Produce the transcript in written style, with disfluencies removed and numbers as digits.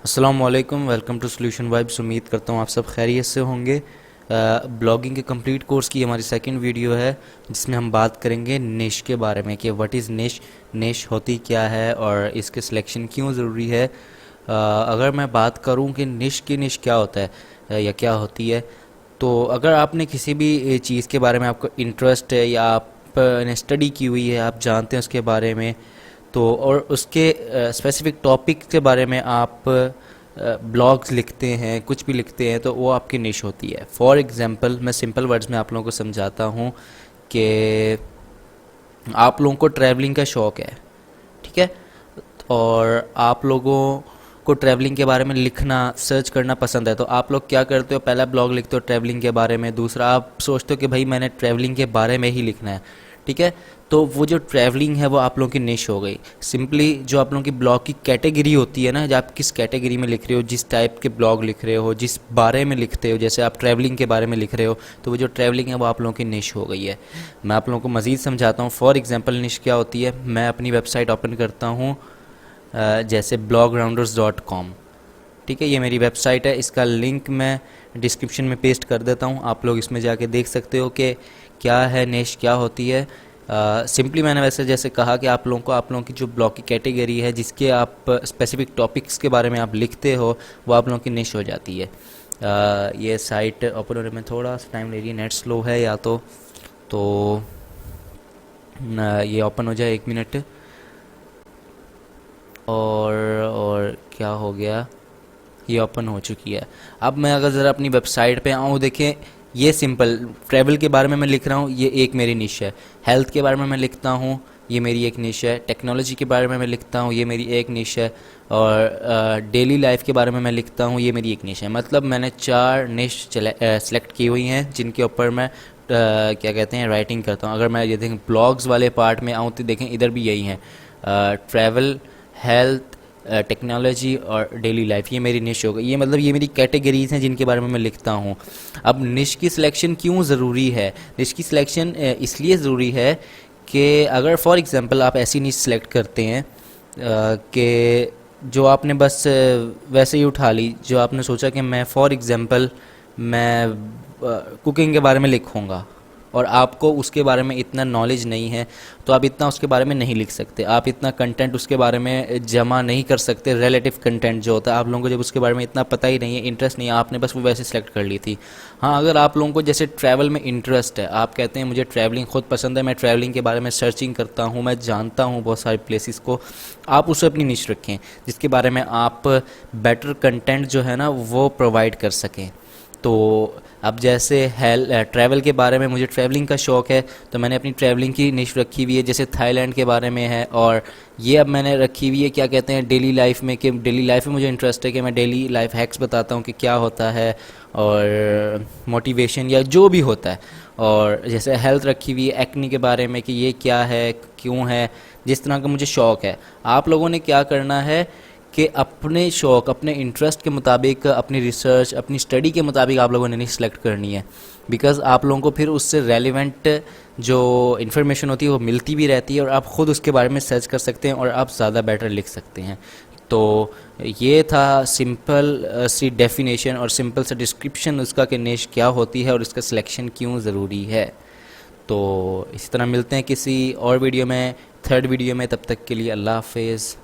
अस्सलामुअलैकुम, welcome to solution vibes. उम्मीद करता हूँ आप सब खैरियत से होंगे। ब्लॉगिंग के कंप्लीट कोर्स की हमारी सेकंड वीडियो है जिसमें हम बात करेंगे निश के बारे में कि व्हाट इज़ निश, निश होती क्या है और इसके सिलेक्शन क्यों ज़रूरी है। अगर मैं बात करूँ कि निश क्या होता है या क्या होती है, तो अगर आपने किसी भी चीज़ के बारे में आपको इंटरेस्ट है या आपने स्टडी की हुई है, आप जानते हैं उसके बारे में, तो और उसके स्पेसिफिक टॉपिक के बारे में आप ब्लॉग्स लिखते हैं, कुछ भी लिखते हैं, तो वो आपकी निश होती है। फॉर एग्जांपल मैं सिंपल वर्ड्स में आप लोगों को समझाता हूँ कि आप लोगों को ट्रैवलिंग का शौक़ है, ठीक है, और आप लोगों को ट्रैवलिंग के बारे में लिखना, सर्च करना पसंद है, तो आप लोग क्या करते हो, पहला ब्लॉग लिखते हो ट्रैवलिंग के बारे में, दूसरा आप सोचते हो कि भाई मैंने ट्रैवलिंग के बारे में ही लिखना है, ठीक है। तो वो जो ट्रैवलिंग है वो आप लोगों की निश हो गई। सिंपली जो आप लोगों की ब्लॉग की कैटेगरी होती है ना, जब आप किस कैटेगरी में लिख रहे हो, जिस टाइप के ब्लॉग लिख रहे हो, जिस बारे में लिखते हो, जैसे आप ट्रैवलिंग के बारे में लिख रहे हो, तो वो जो ट्रैवलिंग है वो आप लोगों की निश हो गई है। मैं आप लोगों को मज़ीद समझाता हूँ। फॉर एग्जांपल निश क्या होती है, मैं अपनी वेबसाइट ओपन करता हूँ, जैसे blogrounders.com, ठीक है, ये मेरी वेबसाइट है। इसका लिंक मैं डिस्क्रिप्शन में पेस्ट कर देता हूँ, आप लोग इसमें जाके देख सकते हो कि क्या है निश, क्या होती है। सिंपली मैंने वैसे जैसे कहा कि आप लोगों की जो ब्लॉग की कैटेगरी है, जिसके आप स्पेसिफिक टॉपिक्स के बारे में आप लिखते हो, वो आप लोगों की निश हो जाती है। ये साइट ओपन होने में थोड़ा सा टाइम ले रही है, नेट स्लो है या तो ये ओपन हो जाए, 1 मिनट। और क्या हो गया, ये ओपन हो चुकी है। अब मैं अगर ज़रा अपनी वेबसाइट पे आऊँ, देखें, ये सिंपल ट्रैवल के बारे में मैं लिख रहा हूँ, ये एक मेरी निश है। हेल्थ के बारे में मैं लिखता हूँ, ये मेरी एक निश है। टेक्नोलॉजी के बारे में मैं लिखता हूँ, ये मेरी एक निश है। और डेली लाइफ के बारे में मैं लिखता हूँ, ये मेरी एक निश है। मतलब मैंने 4 निश सेलेक्ट की हुई हैं जिनके ऊपर मैं क्या कहते हैं, राइटिंग करता हूँ। अगर मैं ये देखें ब्लॉग्स वाले पार्ट में आऊँ तो देखें इधर भी यही है, ट्रैवल, हेल्थ, टेक्नोलॉजी और डेली लाइफ, ये मेरी निश हो गई। ये मतलब ये मेरी कैटेगरीज हैं जिनके बारे में मैं लिखता हूँ। अब निश की सिलेक्शन क्यों ज़रूरी है? निश की सिलेक्शन इसलिए ज़रूरी है कि अगर फॉर एग्जांपल आप ऐसी निश सेलेक्ट करते हैं कि जो आपने बस वैसे ही उठा ली, जो आपने सोचा कि मैं फॉर एग्जांपल मैं कुकिंग के बारे में लिखूँगा, और आपको उसके बारे में इतना नॉलेज नहीं है, तो आप इतना उसके बारे में नहीं लिख सकते, आप इतना कंटेंट उसके बारे में जमा नहीं कर सकते। रिलेटिव कंटेंट जो होता है, आप लोगों को जब उसके बारे में इतना पता ही नहीं है, इंटरेस्ट नहीं है, आपने बस वो वैसे सेलेक्ट कर ली थी। हाँ, अगर आप लोगों को जैसे ट्रैवल में इंटरेस्ट है, आप कहते हैं मुझे ट्रैवलिंग खुद पसंद है, मैं ट्रैवलिंग के बारे में सर्चिंग करता हूँ, मैं जानता हूँ बहुत सारे प्लेसेस को, आप उसे अपनी निश रखें जिसके बारे में आप बेटर कंटेंट जो है ना वो प्रोवाइड कर सकें। तो अब जैसे ट्रैवल के बारे में, मुझे ट्रैवलिंग का शौक़ है, तो मैंने अपनी ट्रैवलिंग की निश रखी हुई है, जैसे थाईलैंड के बारे में है। और ये अब मैंने रखी हुई है, क्या कहते हैं, डेली लाइफ में, कि डेली लाइफ में मुझे इंटरेस्ट है कि मैं डेली लाइफ हैक्स बताता हूँ कि क्या होता है, और मोटिवेशन या जो भी होता है। और जैसे हेल्थ रखी हुई है, एक्ने के बारे में कि ये क्या है, क्यों है, जिस तरह का मुझे शौक़ है। आप लोगों ने क्या करना है कि अपने शौक़, अपने इंटरेस्ट के मुताबिक, अपनी रिसर्च, अपनी स्टडी के मुताबिक आप लोगों ने नहीं सेलेक्ट करनी है, बिकॉज़ आप लोगों को फिर उससे रेलिवेंट जो इन्फॉर्मेशन होती है वो मिलती भी रहती है, और आप ख़ुद उसके बारे में सर्च कर सकते हैं और आप ज़्यादा बेटर लिख सकते हैं। तो ये था सिंपल सी डेफिनेशन और सिंपल सा डिस्क्रिप्शन उसका कि निश क्या होती है और इसका सिलेक्शन क्यों ज़रूरी है। तो इसी तरह मिलते हैं किसी और वीडियो में, थर्ड वीडियो में। तब तक के लिए अल्लाह हाफिज़।